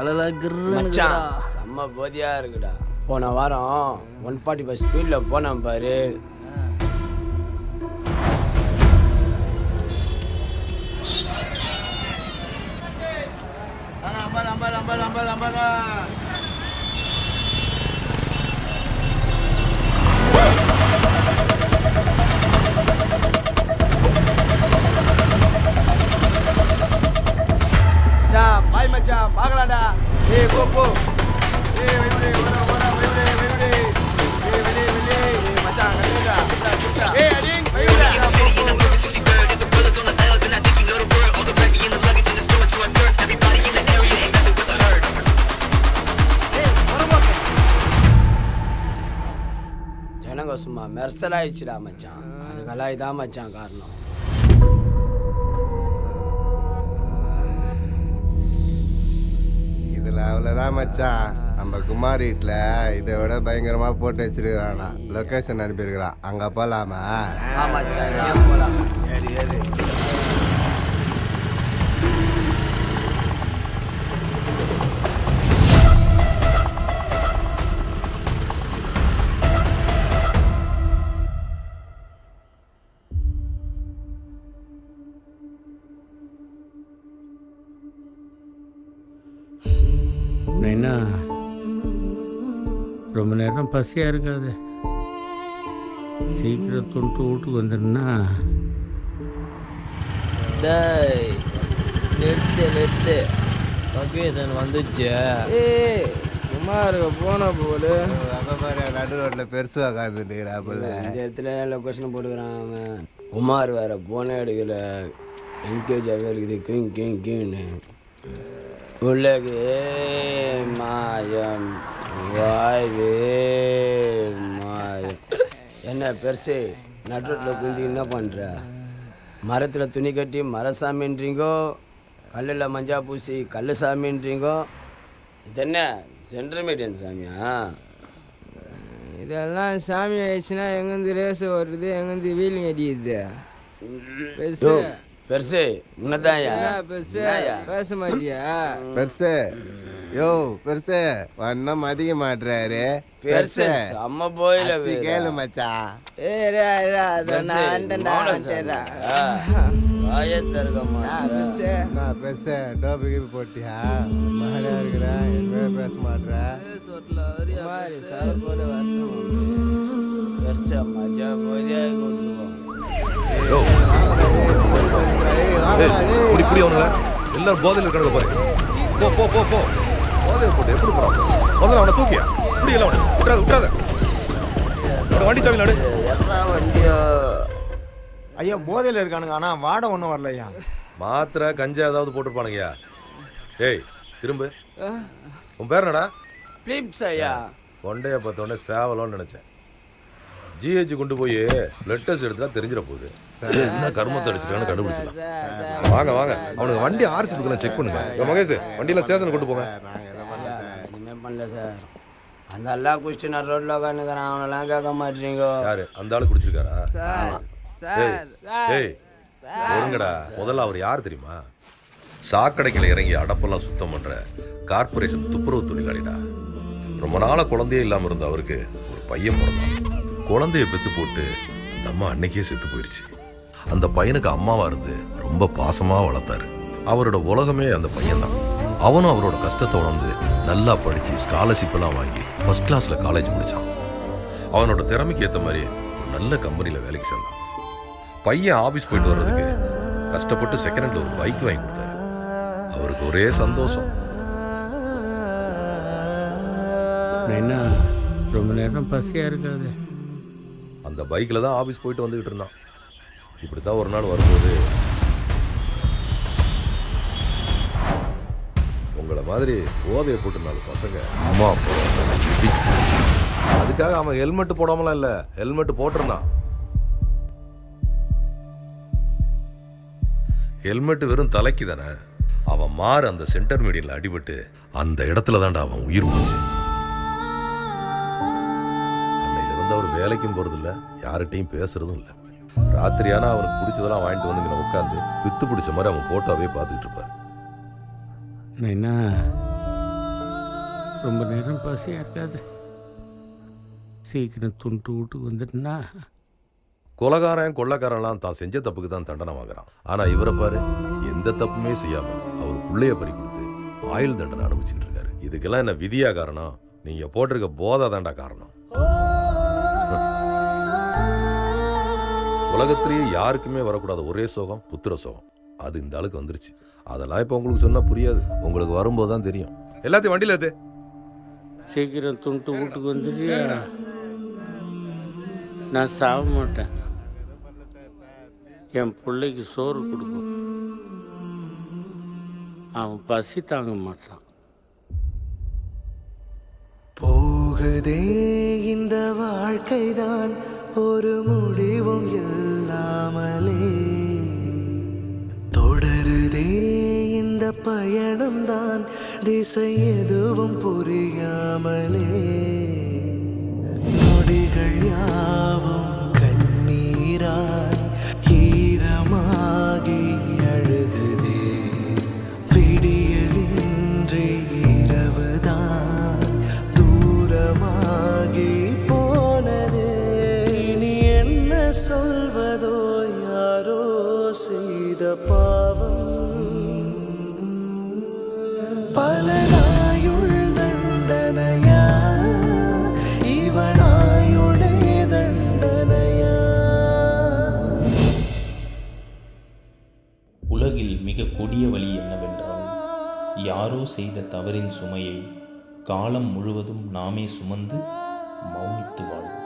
மச்சான் செம்ம போதியா இருக்குடா. போன வாரம் 145 ஸ்பீடில் போனேன் பாரு. பாய் மச்சான் பார்க்கலாம்டா. ஏய் போ போ. ஏய் வெயிடே ஓட வெயிடே ஏய் வெயிடே மச்சான் கண்டுடா. ஏய் அடிங் வெயிடே. ஜனங்க சும்மா மெர்சலாயிடுச்சுடா மச்சான். அதுக்கெல்லாம் இதான் மச்சான் காரணம். இதில் அவ்வளோதான் மச்சான். நம்ம குமார் வீட்டில் இதை விட பயங்கரமாக போட்டு வச்சிருக்கிறானா. லொக்கேஷன் அனுப்பியிருக்கிறான். அங்கே போகலாமா? மச்சான் போகலாம். ஏறு ஏறு. என்ன ரொம்ப நேரம் பசியாக இருக்காது. சீக்கிரம் தொண்டு வீட்டுக்கு வந்துடுனா. நிறுத்து லொக்கேஷன் வந்துச்சு. குமார் போன போல அங்கே பாரு நடு ரோட்டில் பெருசு உக்காந்துட்டுக்கிறாப்புல. இந்த இடத்துல லொக்கேஷன் போட்டுக்கிறான் அவன். குமார் வேற போனே எடுக்கல. என்கேஜாகவே இருக்குது. கிங் கிங் கிங்னு. உலகே மாயம் வாய்வே மாயம். என்ன பெருசு நடுரோட்டில் குந்தி என்ன பண்ணுற? மரத்தில் துணி கட்டி மரசாமின்றீங்கோ, கல்லில் மஞ்சா பூசி கல் சாமின்றீங்கோ. இது என்ன சென்ட்ரல் மீடியன் சாமியா? இதெல்லாம் சாமி ஆயிடுச்சுன்னா எங்கேருந்து ரேஸ் வருது, எங்கேருந்து வீலிங் அடிக்குது. பெருசு உன்னதாயா? பேச மாட்டியா? பெருசு யோ பெருசு ஒன்னும் மதிக்க மாட்டுறாரு. பெருசு அம்மா போயில கேளு மச்சா. பெருசு டோபி கீபி போட்டியா? மகனா இருக்கிறா என்ன பேச மாட்டுற? பெருசு மஜா போதே கொண்டுவோம். எல்லாரும் போதையில் இருக்கிறத பாரு. போ போ போ போ. போதையில் போட்டு எப்படி போறான்? முதல்ல அவனை தூக்கியா முடியல. அவனை விட்டாத விட்டாத. வண்டி சாவி நாடு. வண்டியோ ஐயா போதையில் இருக்கானுங்க. ஆனால் வாடை ஒன்றும் வரலையா? மாத்திரை கஞ்சா ஏதாவது போட்டிருப்பானுங்கய்யா. ஏய் திரும்ப. உன் பேர் என்னடா? பிலிப்ஸ் ஐயா. கொண்டைய பார்த்தோன்னே சேவலோன்னு நினைச்சேன். ஜிஹெச் கொண்டு போய் பிளட் டெஸ்ட் எடுத்தா தெரிஞ்சிட போகுது. என்ன கர்மத்தை அடிச்சிட்டான்னு கண்டுபிடிச்சிடலாம். வாங்க வாங்க. அவனுக்கு வண்டி ஆர்சி புக்கெல்லாம் செக் பண்ணுங்க. மகேஷ் வண்டியில் ஸ்டேஷன் கொண்டு போங்க. என்ன பண்ணல சார். அந்த எல்லா குடிச்சு நான் ரோட்ல உட்காந்துக்கிறேன். அவனெல்லாம் கேட்க மாட்டீங்க. யாரு அந்த ஆளு குடிச்சிருக்காரா? ஏய் ஒருங்கடா. முதல்ல அவர் யார் தெரியுமா? சாக்கடைகளை இறங்கி அடப்பெல்லாம் சுத்தம் பண்ற கார்பரேஷன் துப்புரவு தொழிலாளிடா. ரொம்ப நாளா குழந்தையே இல்லாம இருந்த அவருக்கு ஒரு பையன் பிறந்தான். குழந்தைய பெத்து போட்டு அந்த அம்மா அன்னைக்கே செத்து போயிடுச்சு. அந்த பையனுக்கு அம்மாவா இருந்து ரொம்ப பாசமா வளர்த்தாரு. அவரோட உலகமே அந்த பையன் தான். அவனும் அவரோட கஷ்டத்தை உணர்ந்து நல்லா படிச்சு ஸ்காலர்ஷிப் எல்லாம் வாங்கி ஃபர்ஸ்ட் கிளாஸ்ல காலேஜ் முடிச்சான். அவனோட திறமைக்கு ஏற்ற மாதிரி ஒரு நல்ல கம்பெனில வேலைக்கு சேர்ந்தான். பையன் ஆபீஸ் போயிட்டு வர்றதுக்கு கஷ்டப்பட்டு செகண்ட் ஹேண்ட்ல ஒரு பைக் வாங்கி கொடுத்தாரு. அவருக்கு ஒரே சந்தோஷம். என்ன ரொம்ப நேரம் பசியாக இருக்காது. அந்த பைக்கில் தான் ஆஃபீஸ் போயிட்டு வந்துக்கிட்டு இருந்தான். இப்படி தான் ஒரு நாள் வரும்போது உங்களை மாதிரி போதையை போட்டு 4 பசங்க அம்மா இடிச்சு. அதுக்காக அவன் ஹெல்மெட் போடாமலாம் இல்லை, ஹெல்மெட் போட்டிருந்தான். ஹெல்மெட் வெறும் தலைக்கு தானே. அவன் மாறு அந்த சென்டர் மீடியன்ல அடிபட்டு அந்த இடத்துல தான்டா அவன் உயிர் போச்சு. அவர் வேலைக்கும் போறது இல்லை, யார்கிட்டையும் பேசுறதும் இல்லை. ராத்திரியானா அவனுக்கு பிடிச்சதெல்லாம் வாங்கிட்டு வந்து உட்காந்து வித்து பிடிச்ச மாதிரி அவன் போட்டோவே பார்த்துக்கிட்டு இருப்பாரு. என்ன ரொம்ப நேரம் பசியாக இருக்காது. சீக்கிரம் துண்டு வீட்டுக்கு வந்துட்டுனா. கொலகாரன் கொள்ளக்காரன்லாம் தான் செஞ்ச தப்புக்கு தான் தண்டனை வாங்குறான். ஆனா இவரை பாரு, எந்த தப்புமே செய்யாம அவர் புள்ளைய பறி கொடுத்து ஆயுள் தண்டனை அனுபவிச்சுக்கிட்டு இருக்காரு. இதுக்கெல்லாம் என்ன விதியா காரணம்? நீங்க போட்டிருக்க போதை தாண்டா காரணம். உலகத்திலேயே யாருக்குமே வரக்கூடாத ஒரே சோகம் புத்திர சோகம். அது இந்த ஆளுக்கு வந்துருச்சு. அதெல்லாம் இப்போ உங்களுக்கு சொன்னா புரியாது. உங்களுக்கு வரும்போது தான் தெரியும். எல்லாத்தையும் வண்டியில் ஏத்து. சீக்கிரம் துண்டு வீட்டுக்கு வந்துடுறியா? நான் சாக மாட்டேன். என் பிள்ளைக்கு சோறு கொடுக்கும். அவன் பசி தாங்க மாட்டான். போகுதே இந்த வாழ்க்கைதான் ஒரு முடிவும் இல்லாமலே, தொடருதே இந்த பயணம்தான் திசை எதுவும் புரியாமலே, நொடிகள் யாவும் கண்ணீராய் ஈரமாகி அழுகுதே, விடியலின்றி இரவுதான் தூரமாகி போனதே, இனி என்ன சொல்வதோ யாரோ செய்த பாவம், பலராயுள் தண்டனையா இவனாயுளே தண்டனையா. உலகில் மிக கொடிய வழி என்னவென்றால், யாரோ செய்த தவறின் சுமையை காலம் முழுவதும் நாமே சுமந்து மௌனித்து வாழ்வோம்.